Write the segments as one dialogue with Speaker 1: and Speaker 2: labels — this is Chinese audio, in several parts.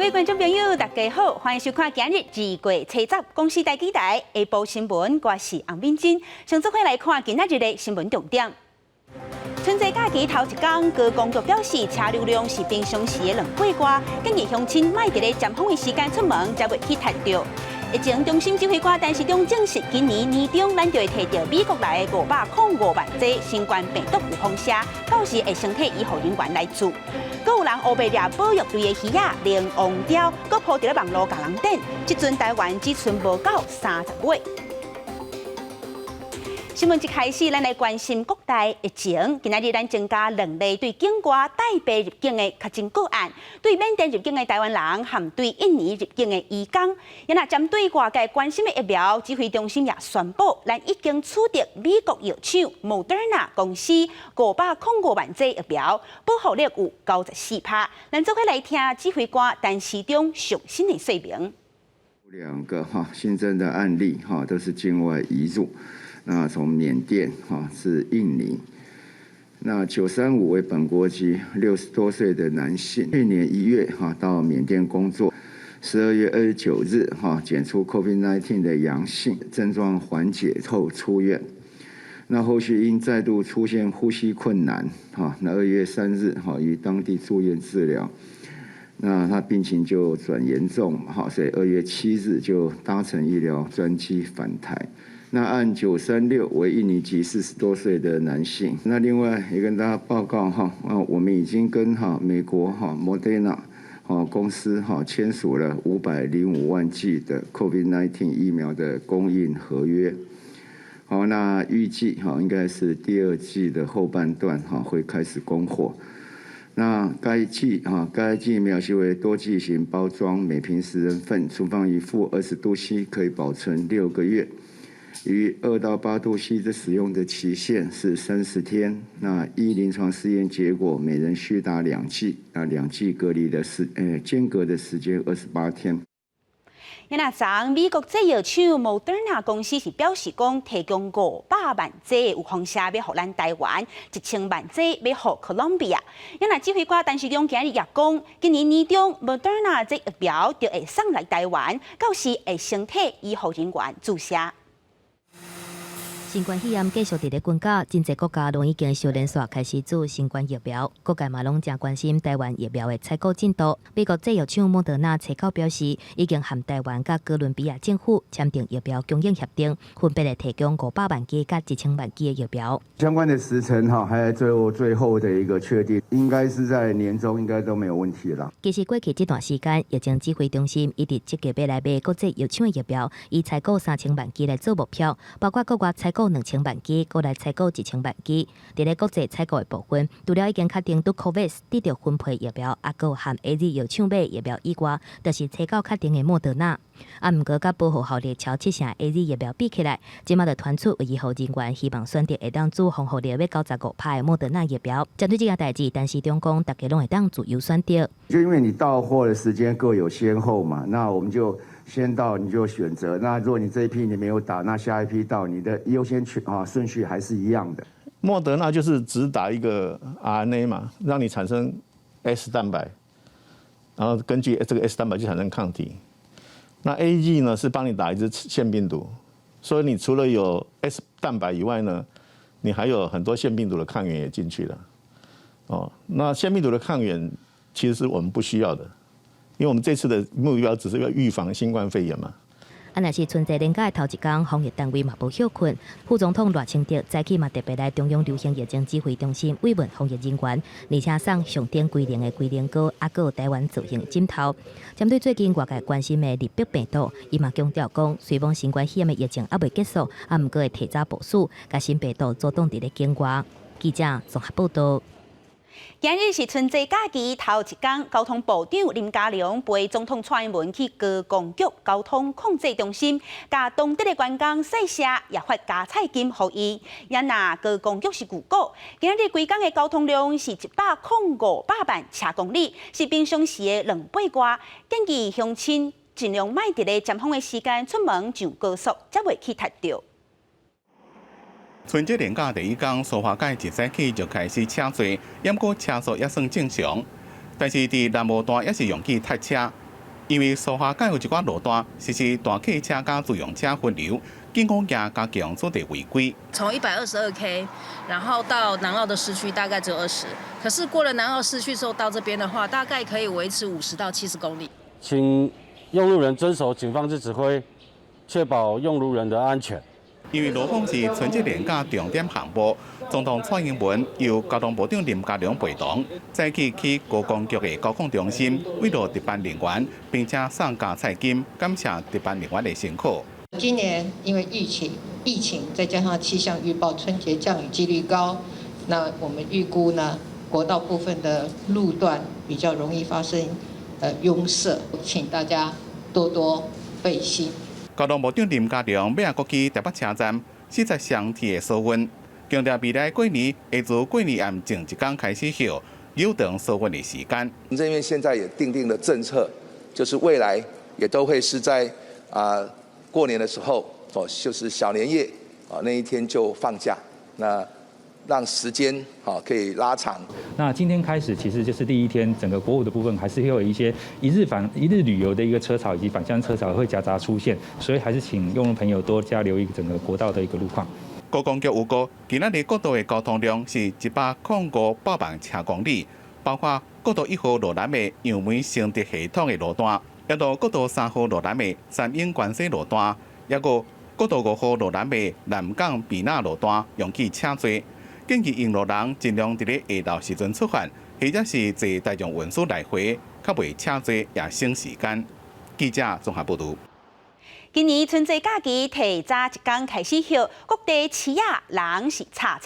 Speaker 1: 位观众朋友，大家好，欢迎收看今日2月7日公司台记台下晡新闻，我是洪敏珍。先做伙来看今仔日的新闻重点。春节假期头一天，高公局表示车流量是平常时的2倍多，建议乡亲莫伫咧尖峰的时间出门，才袂去踢到。疫情中心指挥官陈时中证实，今年年中咱就会摕到美国来的505万剂新冠病毒有风险，到时会先替医护人员来做。阁有人黑白掠保育队的鱼仔，连王雕，阁铺伫咧网络甲人等，即阵台湾只剩无到30尾。新闻一开始，咱来关心国内疫情。今仔日咱增加2例对境外带病入境的确诊个案，对缅甸入境的台湾人和对印尼入境的移工。也那针对外界关心的疫苗，指挥中心也宣布，咱已经取得美国药厂 Moderna 公司505万剂疫苗，保护力有94%。咱做伙来听指挥官陈时中详细的说明。
Speaker 2: 2个新增的案例都是境外移入。那从缅甸是印尼，那935为本国籍60多岁的男性，去年1月到缅甸工作，12月29日检出 COVID-19 的阳性，症状缓解后出院。那后续因再度出现呼吸困难，那2月3日于当地住院治疗，那他病情就转严重，所以2月7日就搭乘医疗专机返台。那按936为印尼籍40多岁的男性。那另外也跟大家报告我们已经跟美国Moderna 公司签署了505万剂的 COVID-19 疫苗的供应合约。那预计应该是第2季的后半段会开始供货。那该剂疫苗是为多剂型包装，每瓶10人份，存放于负20度C，可以保存6个月。于2到8度C 的使用的期限是30天。那依临床试验结果，每人需打2剂，那2剂隔离的间隔的时间28天。
Speaker 1: 那昨美国制药厂 Moderna 公司是表示讲，提供500万剂有风险要互咱台湾，1000万剂要互哥伦比亚。那指挥官陈时中今日也讲，今年年中 Moderna 这疫苗就会送来台湾，到时会先替医护人员注射。
Speaker 3: 新冠肺炎继续伫咧滚价，真侪国家拢已经小连续开始做新冠疫苗，各界嘛拢正关心台湾疫苗的采购进度。美国制药厂莫德纳采购表示，已经和台湾甲哥伦比亚政府签订疫苗供应协定，分别来提供500万剂甲1000万剂的疫苗。
Speaker 2: 相关的时程还在最后的一个确定，应该是在年中，应该都没有问题了。
Speaker 3: 其实过去这段时间，疫情指挥中心一直积极要来买国际药厂的疫苗，以采购3000万剂来做目标，包括国外采购2000万剂，过来采购1000万剂。伫咧国际采购的部分，除了已经确定对 COVAX 得到分配疫苗，还有和 AZ 药厂买疫苗以外，就是采购确定的莫德纳。毋过，甲保护效力超70%的 AZ 疫苗比起来，即马就传出为医护人员希望选择会当做防护力要95%的莫德纳疫苗。针对这件代志，陈时中讲，大家拢会当自由选择。
Speaker 2: 就因为你到货的时间各有先后嘛，那我们就先到你就选择。那如果你这一批你没有打，那下一批到，你的优先顺序还是一样的。
Speaker 4: 莫德纳就是只打一个 RNA 嘛，让你产生 S 蛋白，然后根据这个 S 蛋白就产生抗体。那 AZ 呢是帮你打一支腺病毒，所以你除了有 S 蛋白以外呢，你还有很多腺病毒的抗原也进去了。那腺病毒的抗原其实是我们不需要的，因为我们这次的目标只是要预防新冠肺炎嘛。
Speaker 3: 若是春节连假的头一天，防疫单位嘛无休困。副总统赖清德早起嘛特别来中央流行疫情指挥中心慰问防疫人员，而且送上点规定的规定稿，还有台湾自行枕头。针对最近外界关心的日本病毒，伊嘛强调讲，虽然新冠肺炎的疫情还未结束，毋过会提早部署，甲新病毒阻挡伫咧境外。记者综合报道。
Speaker 1: 今日是春节假期头一天，交通部长林佳龙陪总统蔡英文去高公局交通控制中心，甲当地的员工洗车，也发加菜金予伊。也那高公局是旧股，今日规天的交通量是105万车公里，是平常时的2倍多。建议乡亲尽量莫伫咧尖峰的时间出门上高速，才袂去踢到。
Speaker 5: 春节连假第一天，苏花街一早起就开始车多，不过车速也算正常。但是伫南无段也是容易塞车，因为苏花街有一寡路段实施大客车甲自用车分流，警方也加强做地违规。
Speaker 6: 从122K， 然后到南澳的市区大概只有20，可是过了南澳市区之后到这边的话，大概可以维持50到70公里。
Speaker 7: 请用路人遵守警方之指挥，确保用路人的安全。
Speaker 5: 因为罗峰是春节连假重点项目，总统蔡英文由交通部长林佳龙陪同，再去高工局的高控中心慰劳值班人员，并且送加菜金，感谢值班人员的辛苦。
Speaker 8: 今年因为疫情再加上气象预报，春节降雨几率高，那我们预估呢，国道部分的路段比较容易发生拥塞，请大家多多费心。
Speaker 5: 交通部长林佳龙要国际台北车站40双铁的疏运，强调未来过年会自过年暗前一天开始后，有长疏运的时间。
Speaker 9: 我们这边现在也订定了政策，就是未来也都会是在过年的时候，就是小年夜那一天就放假，那让时间可以拉长。
Speaker 10: 那今天开始，其实就是第一天，整个国五的部分还是会有一些一日旅游的一个车潮以及返乡车潮会夹杂出现，所以还是请用路朋友多加留意整个国道的一个路况。
Speaker 5: 高工局预估，今仔日国道的交通量是105百万车公里，包括国道1号路南的杨梅承德系统的路段，也到国道3号路南的三英关西路段，也个国道5号路南的南港避那路段，容易车多。建议用路人尽量伫咧下昼时阵出发，或者是坐大众运输来回，较袂车多也省时间。记者综合报道。
Speaker 1: 今年春节假期提早一天开始后，各地市野人是吵。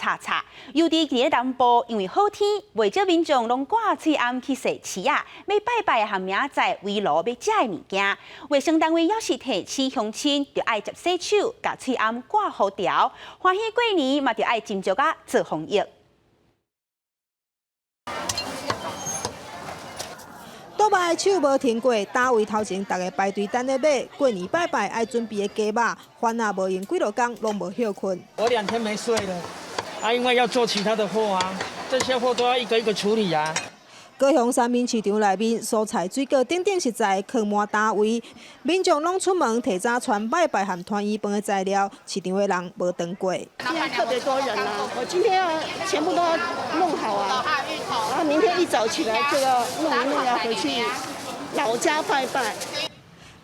Speaker 1: 尤其伫南部，因为好天，袂少民众拢挂嘴暗去踅市野，要拜拜和明仔围炉要食的物件。卫生单位要是提醒乡亲，就爱接洗手，甲嘴暗挂好条。欢喜过年嘛，就爱斟酌啊做防疫。
Speaker 11: 倒摆手无停过，单位头前大家排队等咧买。过年拜拜爱准备的鸡肉，烦恼无用几落工，拢无休困。
Speaker 12: 我2天没睡了，因为要做其他的货啊，这些货都要一个一个处理啊。
Speaker 11: 高雄三民市场内面，蔬菜、水果等等实在客满单位，民众拢出门提早传拜拜和团圆饭的材料，市场的人无等过。
Speaker 13: 现在特别多人啊，我今天要全部都要弄好啊，然后明天一早起来就要弄一弄，要回去老家拜拜。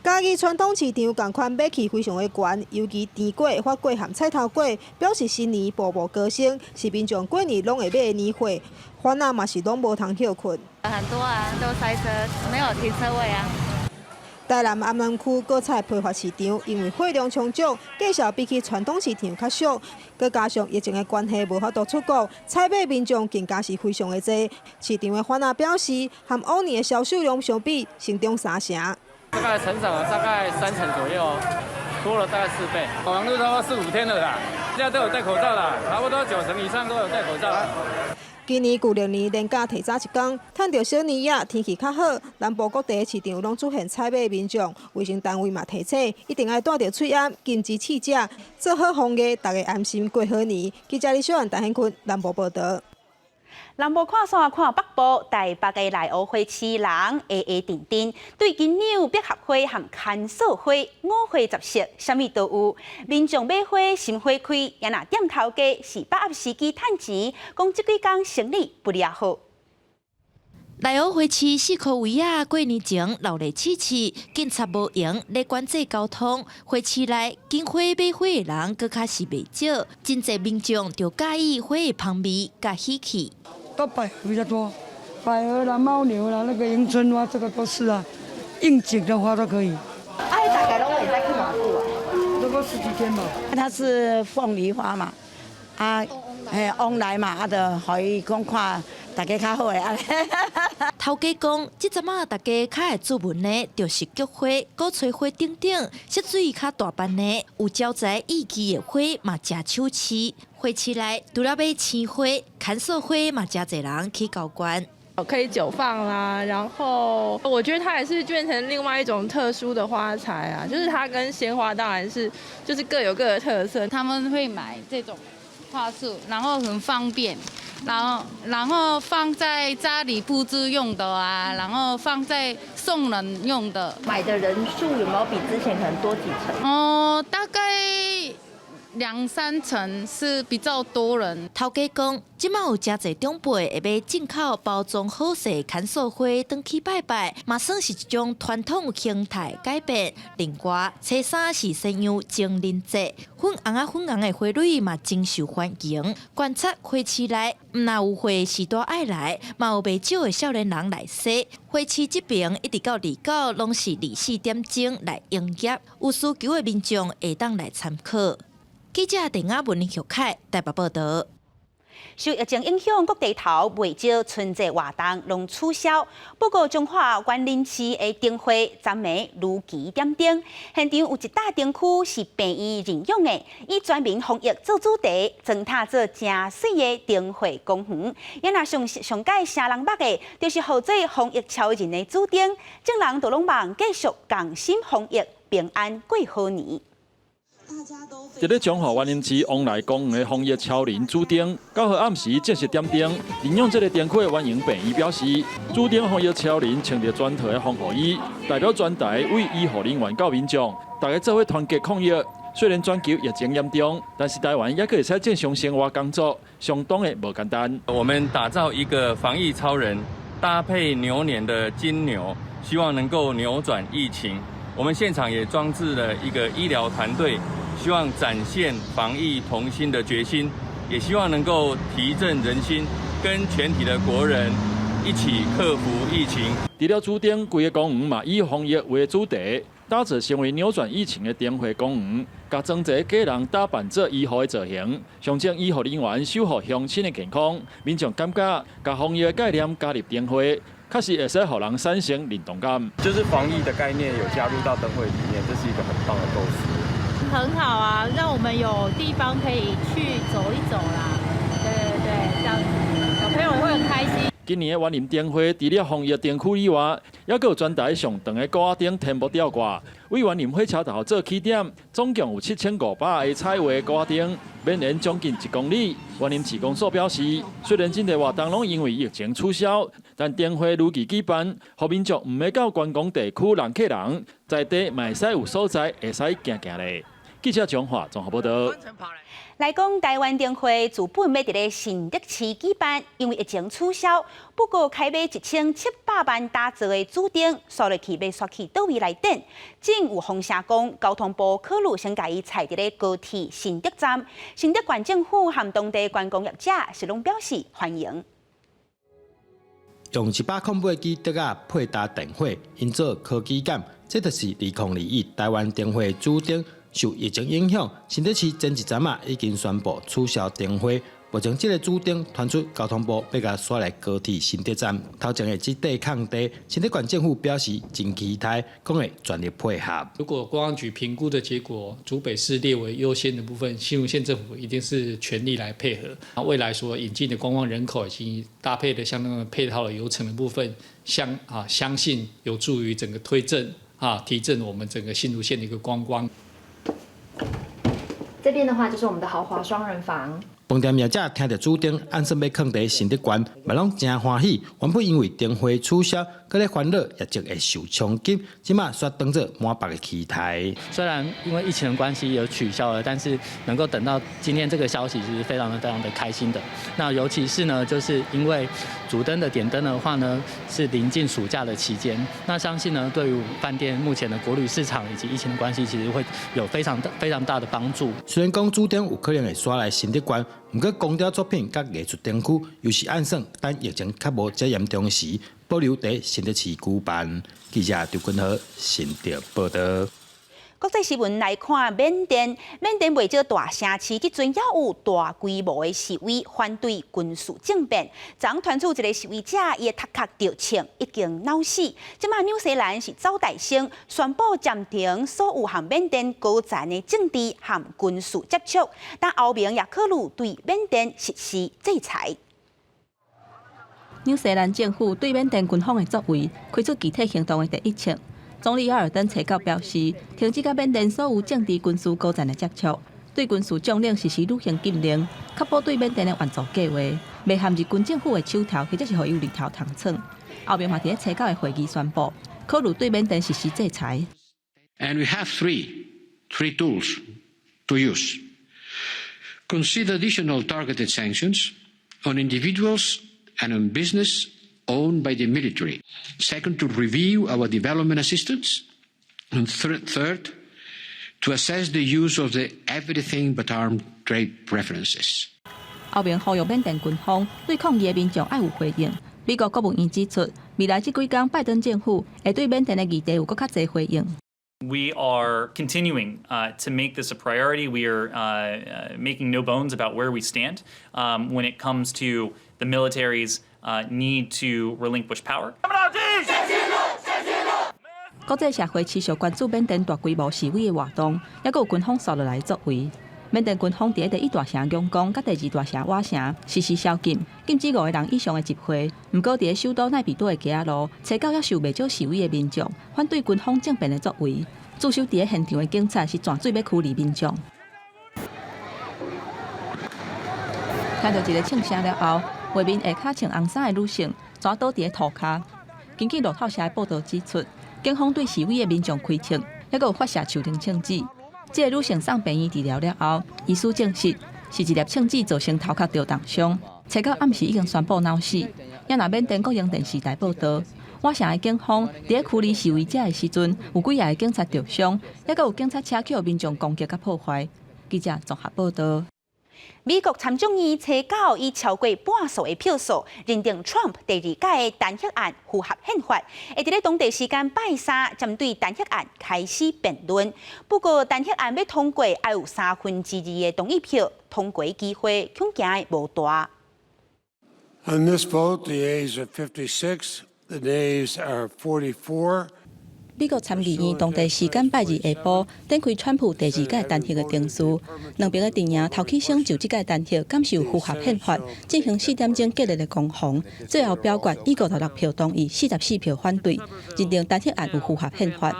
Speaker 11: 嘉义传统市场同款买气非常的悬，尤其甜粿、发粿和菜头粿，表示新年步步高升，是民众过年拢会买的年货。烦恼嘛是拢无通休困。
Speaker 14: 很多啊，都塞车，没有停车位啊。
Speaker 11: 台南安南区果菜批发市场因为货量充足，介绍比起传统市场较俗，佮加上疫情的关系无法度出国，采买民众更加是非常的多。市场的烦恼表示，和往年的销售量相比，成长3成。
Speaker 15: 大概成长了大概3成左右，多了大概4倍。网络差不多4、5天了啦，现在都有戴口罩啦，差不多9成以上都有戴口罩。
Speaker 11: 今年旧历年连假提早一天，趁着小年夜天气较好，南部各地市场拢出现采买民众。卫生单位嘛提醒，一定要戴着嘴掩，禁止试食，做好防疫，大家安心过好年。记者李小燕、陈显坤南部报道。
Speaker 1: 南部看山看北部，台北的内湖花市人定定，对金牛、百合花和牵手花5花10色，啥物都有。民众买花心花开，也若店头家是把握时机趁钱，讲这几天生意不了好。
Speaker 16: 内湖花市4块位啊，过年前闹热刺刺，警察无用来管制交通。花市内经花买花的人，搁较是袂少，真侪民众就介意花的香味甲喜气。
Speaker 17: 都百合比较多，百合啦、牦牛啦、那个迎春花，这个都是啊，应景的花都可以。
Speaker 13: 大概拢会在去哪久啊？
Speaker 17: 都过10几天吧。
Speaker 18: 它是凤梨花嘛，往来嘛，就可以讲看大家较好诶。
Speaker 16: 头家讲，即阵啊，大家较爱做文的，就是菊花、古翠花等等，色水较大瓣的，有招财意气的花嘛，真手气。花市内除了买青花、牵手花嘛，真侪人去交关。
Speaker 19: 可以久放啦，然后我觉得它也是变成另外一种特殊的花材啊，就是它跟鲜花当然是就是各有各的特色。
Speaker 20: 他们会买这种花束，然后很方便，然后放在家里布置用的啊，然后放在送人用的。
Speaker 21: 买的人数有没有比之前可能多几成？
Speaker 20: 哦，大概2-3成是比较多人。
Speaker 16: 头家讲，即马有真侪长辈会买进口包装好势牵束花，登去拜拜，嘛算是一种传统形态改变。另外，初三是西洋情人节，粉红的花蕊嘛真受欢迎。观察花市内，毋但有花时代爱来，嘛有袂少的少年人来洗。花市这边一直到29，拢是24点钟来营业，有需求的民众会当来参考。记者陈雅文、徐凯台北报道。
Speaker 1: 受疫情影响，各地头袂少春节活动拢取消。不过，中华园林市的灯会昨暝如期点灯，现场有一大灯区是病医认养的，以全民防疫做主题，装塔做正水的灯会公园。也若上界声人捌的，就是号做防疫超人的主灯，众人都拢望继续共心防疫，平安过好年。
Speaker 22: 伫咧中华园林市往来公园的防疫超人主灯，9号暗时正式点灯。领用这个灯会欢迎病医表示，主灯防疫超人穿着专特的防护衣，代表全台为医护人员到民众，大家做伙团结抗疫。虽然全球疫情严重，但是台湾也可以使正常生活工作，相当的无简单。
Speaker 15: 我们打造一个防疫超人，搭配牛年的金牛，希望能够扭转疫情。我们现场也装置了一个医疗团队。希望展现防疫同心的决心，也希望能够提振人心，跟全体的国人一起克服疫情。
Speaker 22: 除了主灯，规个公园嘛以防疫为主题，打造成为扭转疫情的灯会公园，甲装侪假人打扮做医护的造型，象征医护人员守护乡亲的健康。民众感觉，甲防疫的概念加入灯会，确实会使互人产生认同感。
Speaker 23: 就是防疫的概念有加入到灯会里面，这是一个很棒的构思。
Speaker 24: 很好啊，让我们有地方可以去走一走啦。对，这样子小朋友也会很开心。
Speaker 22: 今年的园林灯会，除了防疫灯区以外，也有全台上长的高压灯天幕吊挂。为园林火车头做起点，总共有7500个彩绘高压灯，绵延将近1公里。园林市公所表示，虽然真侪活动拢因为疫情取消，但灯会如期举办，互民众唔要到观光地区人挤人，在地嘛会使有所在会使行行咧。记者蒋华综合报道。
Speaker 1: 来讲，台湾灯会自本要伫咧新德市举办，因为疫情取消。不过，开卖1700万打造的主灯，刷落去要刷去倒位来等。正有风声讲，交通部考虑先甲伊采伫咧高铁新德站。新德县政府和当地观光业者是拢表示欢迎。
Speaker 25: 用108机德啊配搭灯会，营造科技感，这就是2021台湾灯会主灯。受疫情影响，新德市前一站已经宣布取消灯会。目前这个主灯传出交通部要甲刷来高铁新德站，头前的这块空地，新德县政府表示真期待，讲会全力配合。
Speaker 26: 如果公安局评估的结果，竹北市列为优先的部分，新竹县政府一定是全力来配合。未来所引进的观光人口以及搭配的相当的配套的流程的部分，相信有助于整个推振提振我们整个新竹县的一个观光。
Speaker 27: 这边的话就是我们的豪华双人房。
Speaker 25: 饭店业者听到主灯按说要放在新德县，嘛拢真欢喜。原本因为灯会取消，搁咧烦恼业绩会受冲击，即马煞当作满百的期待。
Speaker 28: 虽然因为疫情的关系有取消了，但是能够等到今天这个消息，是非常的开心的。那尤其是呢，就是因为主灯的点灯的话呢，是临近暑假的期间，那相信呢，对于饭店目前的国旅市场以及疫情的关系，其实会有非常大的帮助。
Speaker 25: 虽然讲主灯有可能会刷来新德县。不过，光雕作品甲艺术灯区又是按算，等疫情较无遮严重时，保留在新德市举办。记者刘君豪新德报道。
Speaker 1: 国际新闻来看，缅甸袂少大城市，即阵也有大规模的示威，反对军事政变。昨传出一个示威者，伊的头壳着枪，已经脑死。即马纽西兰是走大声，宣布暂停所有和缅甸高层的政治和军事接触，但后面也考虑对缅甸实施制裁。
Speaker 29: 纽西兰政府对缅甸军方的作为开出具体行动的第一枪。总理阿尔登催告表示，停止甲缅甸所有政治军事高层的接触，对军事将领实施履行禁令，确保对缅甸的援助计划袂陷入军政府的手头，或者是互有利头通寸。后面嘛伫咧催告的会议宣布，考虑对缅甸实施制裁。
Speaker 2: And we have three tools to use. Consider additional targeted sanctions on individuals and on business owned by the military. Second, to review our development assistance. And third, to assess the use of the everything but armed trade preferences.
Speaker 29: 后面呼吁缅甸军方对抗议的民众要有回应。美国国务院指出，未来这几天拜登政府会对缅甸的议题有更较侪回应。
Speaker 3: We are continuing to make this a priority. We are making no bones about where we stand when it comes to the military's need to relinquish power.
Speaker 29: 国际社会持续关注缅甸大规模示威的活动，也有军方扫落来作为。缅甸军方伫第一大城仰光、甲第二大城瓦城实施宵禁，禁止5个人以上的集会。不过，伫首都奈比多的街仔路，找到也受未少示威的民众，反对军方政变的作为。驻守伫现场的警察是全水要驱离民众。听到一个庆声了后，外面下骹穿红衫的女性全倒伫涂骹。根据路透社的报道指出，警方对示威的民众开枪，也有发射手榴枪子。这个女性送病院治疗了后，医师证实是一粒枪子造成头壳着重伤，找到暗时已经宣布脑死。也拿缅甸国营电视台报道，瓦城的警方伫驱离示威者的时阵，有几个警察受伤，也有警察车去民众攻击甲破坏。记者综合报道。
Speaker 1: 美国参众议初九以超过半数的票数认定 Trump 第2届的弹劾案符合宪法，会伫咧当地时间拜三针对弹劾案开始辩论。不过，弹劾案要通过，要有2/3的同意票，通过机会恐惊无大。
Speaker 4: On this vote, the ayes are 56, the nays are 44.
Speaker 29: 美国参议院当地时间拜二下晡展开川普第2届弹劾的定序，两边的阵营头起先就这届弹劾敢是有符合宪法，进行4点钟激烈的攻防，最后表决以56票同意，44票反对，认定弹劾案有符合宪法。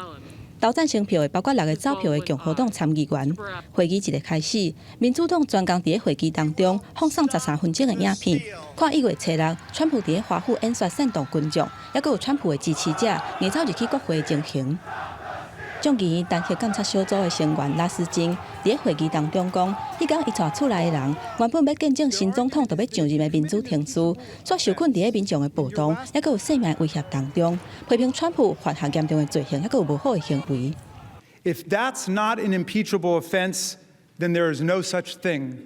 Speaker 29: 投赞成票的包括6个走票的共和党参议员。会议一个开始，民主党专工伫会议当中放送13分钟的影片，看1月初6，川普伫华府演说煽动群众，也有川普的支持者硬走入去国会的情形。众议院弹劾监察小组的成员拉斯金伫会议当中讲，迄天伊带厝内的人原本要见证新总统就要上任的民主停书，却受困伫民众的暴动，也有性命威胁当中，批评川普犯下严重的罪行，也有无好的行为。
Speaker 5: If that's not an impeachable offense, then there is no such thing.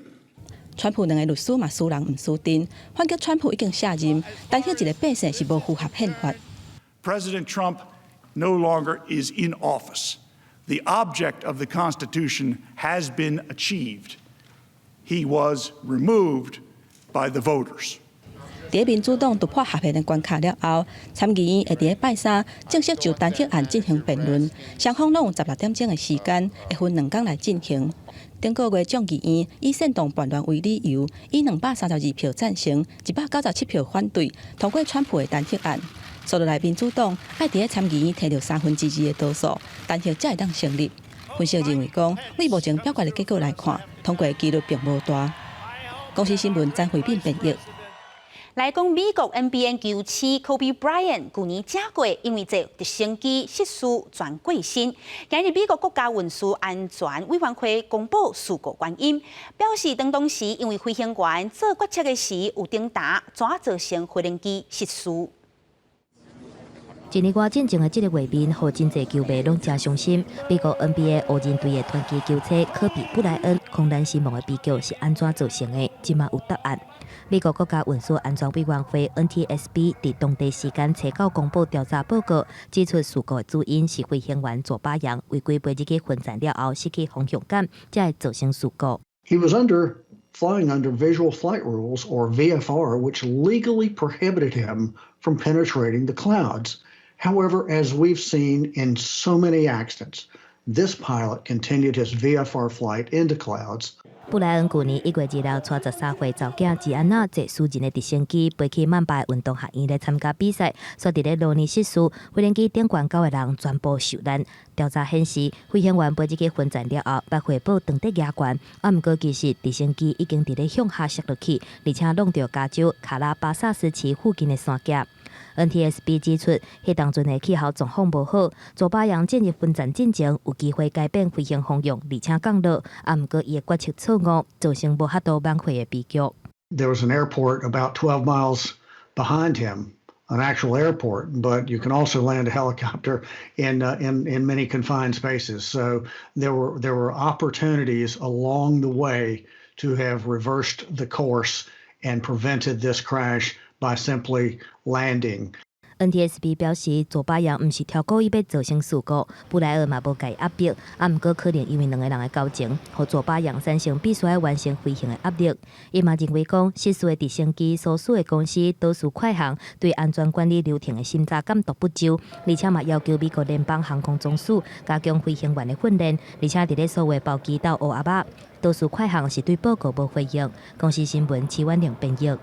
Speaker 29: 川普2个律师嘛输人唔输阵，反击川普已经卸任，弹劾一个百姓是无符合宪法。
Speaker 5: President Trump no longer is in office. The object of the Constitution has been achieved. He was removed by the voters.
Speaker 29: 伫民主党突破合宪的关卡了后，参议院会伫拜三正式就弹劾案进行辩论，双方拢有16点钟的时间，会分2天来进行。顶个月众议院以煽动叛乱为理由，以232票赞成、197票反对，通过川普的弹劾案。所落来，民主党爱伫参议院摕到2/3的多数，弹劾才会当成立。分析认为讲，以目前表决的结果来看，通过的几率并无大。公司新闻詹慧敏编译。
Speaker 1: 来讲美国 NBA 球星 Kobe Bryant 去年正月因为这直升机失事全过身。今日美国国家运输安全委员会公布事故原因，表示当时因为飞行员做决策的时有顶打，怎造成飞行机失事。
Speaker 6: 一年多进前的这个画面，让真侪球迷拢真伤心。美国 NBA 湖人队的传奇球星科比布莱恩空难身亡的悲剧是安怎造成的？即马有答案。美国国家运输安全委员会 NTSB 伫当地时间初九公布调查报告，指出事故的主因是飞行员左巴扬违规飞机分站了后失去方向感，才会造成事故。
Speaker 7: He was flying under visual flight rules, or VFR, which legally prohibited him from penetrating the clouds. However, as we've seen in so many accidents, this pilot continued his VFR flight into clouds.
Speaker 6: 布莱恩去年1月2日带13岁查囝吉安娜坐私人的直升机飞去曼巴运动学院来参加比赛，却伫咧路年失事，飞行机顶悬9个人全部受难。调查显示，飞行员飞机分站了后，把回报长得压悬，毋过其实直升机已经伫咧向下摔落去，而且弄到加州卡拉巴萨斯市附近的山脚。NTSB 指出，迄当阵的气候状况无好，左巴洋进入分站进前有机会改变飞行方向，而且降落，啊，毋过伊的决策错误，造成无法度挽回的悲剧。
Speaker 7: There was an airport about 12 miles behind him, an actual airport, but you can also land a helicopter in many confined spaces. So there were opportunities along the way to have reversed the course and prevented this crash by simply landing.
Speaker 6: NTSB 表示，左巴洋毋是超故意要造成事故，布莱尔嘛无甲伊压迫，啊，毋过可能因为两个人的交情，互左巴洋产生必须要完成飞行的压力。伊嘛认为讲，失事的直升机所属的公司多数快航对安全管理流程的审查监督不周，而且嘛要求美国联邦航空总署加强飞行员的训练，而且伫咧所谓包机到乌阿巴，多数快航是对报告无回应。公司新闻齐婉玲编译。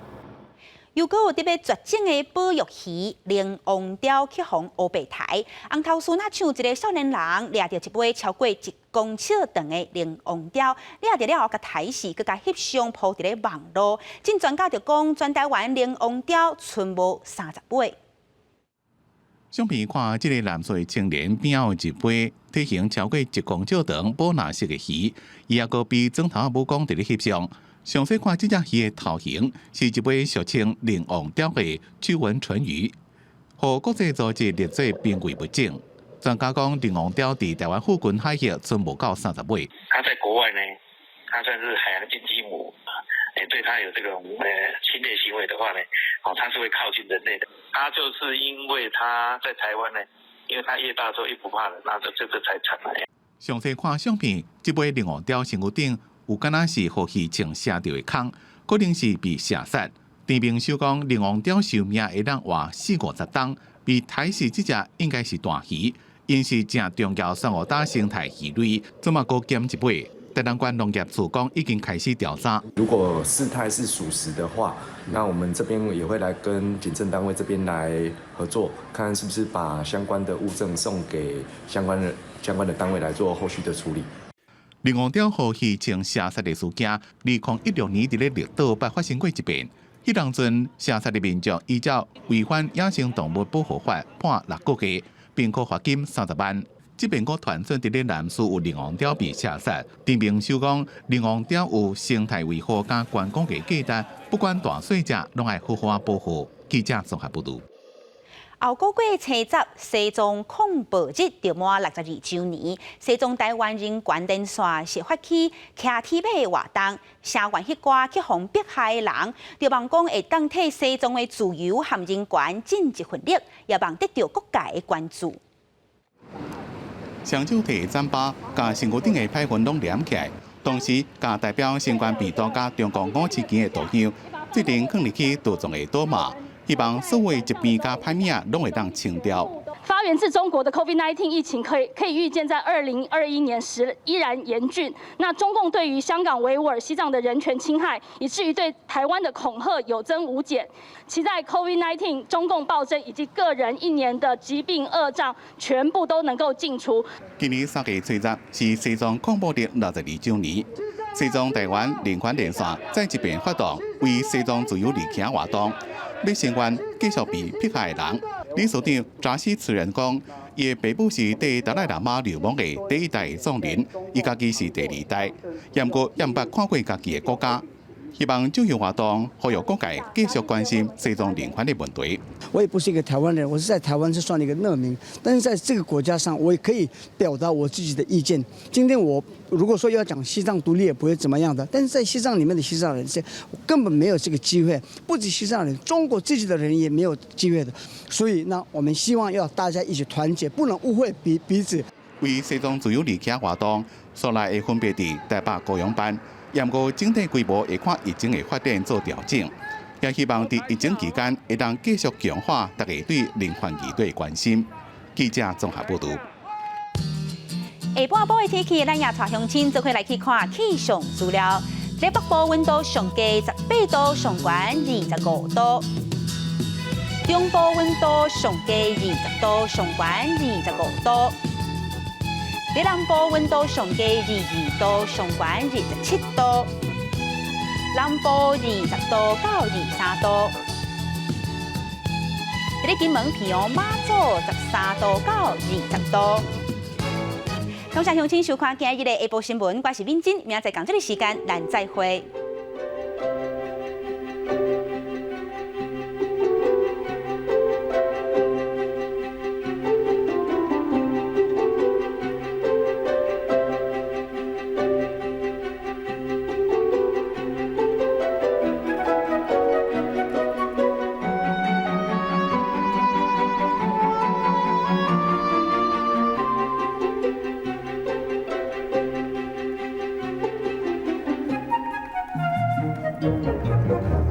Speaker 1: 又搁有特别绝种的保育鱼灵王雕去红乌白台，红头孙啊像一个少年人掠到一尾超过1公尺长的灵王雕，掠到了后，甲台视佮甲翕相铺伫咧网络。真专家就讲，全台湾灵王雕存无30尾。
Speaker 8: 相片看，这个蓝色青年边后一尾体型超过1公尺长宝蓝色的鱼，伊也搁比砖头武功伫咧翕相。详细看这只鱼的头型，是一尾俗称灵王雕的曲纹唇鱼，和国际组织列做濒危物种。专家讲，灵王雕伫台湾附近海域存无到30尾。
Speaker 9: 它在国外呢，它算是海洋金鸡母，对它有这种侵略行为的话呢，它是会靠近人类的。它就是因为它在台湾呢，因为它越大之后越不怕人，那这才传来。
Speaker 8: 详细看相片，这尾灵王雕身躯顶有敢若是互鱼枪射到的孔，可能是被射杀。田明修讲，灵王雕寿命会当活40-50冬，比台视这只应该是大鱼，因是正重要珊瑚礁生态鱼类，怎么搁减一尾？台南县农业处讲已经开始调查。
Speaker 23: 如果事态是属实的话，那我们这边也会来跟警政单位这边来合作，看是不是把相关的物证送给相关的单位来做后续的处理。
Speaker 8: 灵王雕互鱼枪射杀的事件，2016年伫咧绿岛捌发生过一遍。迄当阵射杀的民众依照违反野生动物保护法判6个月，并可罚金30万。这边个传说伫咧南市有灵王雕被射杀，田明修讲，灵王雕有生态维护加观光的价值，不管大细只，拢爱好好保护。记者综合报道。
Speaker 1: 后个月初10，西藏恐怖日就满62周年。西藏台湾人权连线是发起骑铁马的活动，声援迄寡去防迫害的人，就望讲会当替西藏的自由和人权尽一份力，也望得到各界的关注。
Speaker 8: 双手提砧板，甲身躯顶的牌痕拢连起来，同时甲代表新冠病毒甲中共5次件的图像，决定放入去杜仲的倒马。希望所有疾病加歹名拢会当清掉。
Speaker 10: 发源自中国的 COVID-19 疫情可以预见，在2021年时依然严峻。那中共对于香港、维吾尔、西藏的人权侵害，以至于对台湾的恐吓有增无减。期待 COVID-19 中共暴政以及个人1年的疾病恶障全部都能够尽除。
Speaker 8: 今年3月初10是西藏恐怖日62周年。西藏台湾人权连线再一遍发动为西藏自由离行活动，要声援继续被迫害的人。理事长查西慈人讲，伊的爸母是对达赖喇嘛流亡的第1代藏人，伊家己是第2代，也毋过也毋捌看过家己的国家。希望这项活动呼吁各界继续关心西藏人权的问题。
Speaker 11: 我也不是一个台湾人，我是在台湾是算一个难民，但是在这个国家上，我也可以表达我自己的意见。今天我如果说要讲西藏独立，也不会怎么样的。但是在西藏里面的西藏人，我根本没有这个机会。不止西藏人，中国自己的人也没有机会的。所以呢，我们希望要大家一起团结，不能误会彼此。
Speaker 8: 为西藏自由离行活动，所来会分别伫台北、高雄办。也毋过整体规模会看疫情的发展做调整，也希望伫疫情期间会当继续强化大家对人权议题的关心。记者综合报道。
Speaker 1: 下半晡的天气，咱也带乡亲做伙来去看气象资料。在北部温度上低18度，上悬25度；中部温度上低20度，上悬25度。在南部温度上低22度，上悬27度；南部20度到23度。在金门、平阳、马祖13度到20度。感谢乡亲收看今日的下晡新闻，我是敏珍，明仔载同这个时间咱再会。
Speaker 12: Thank you.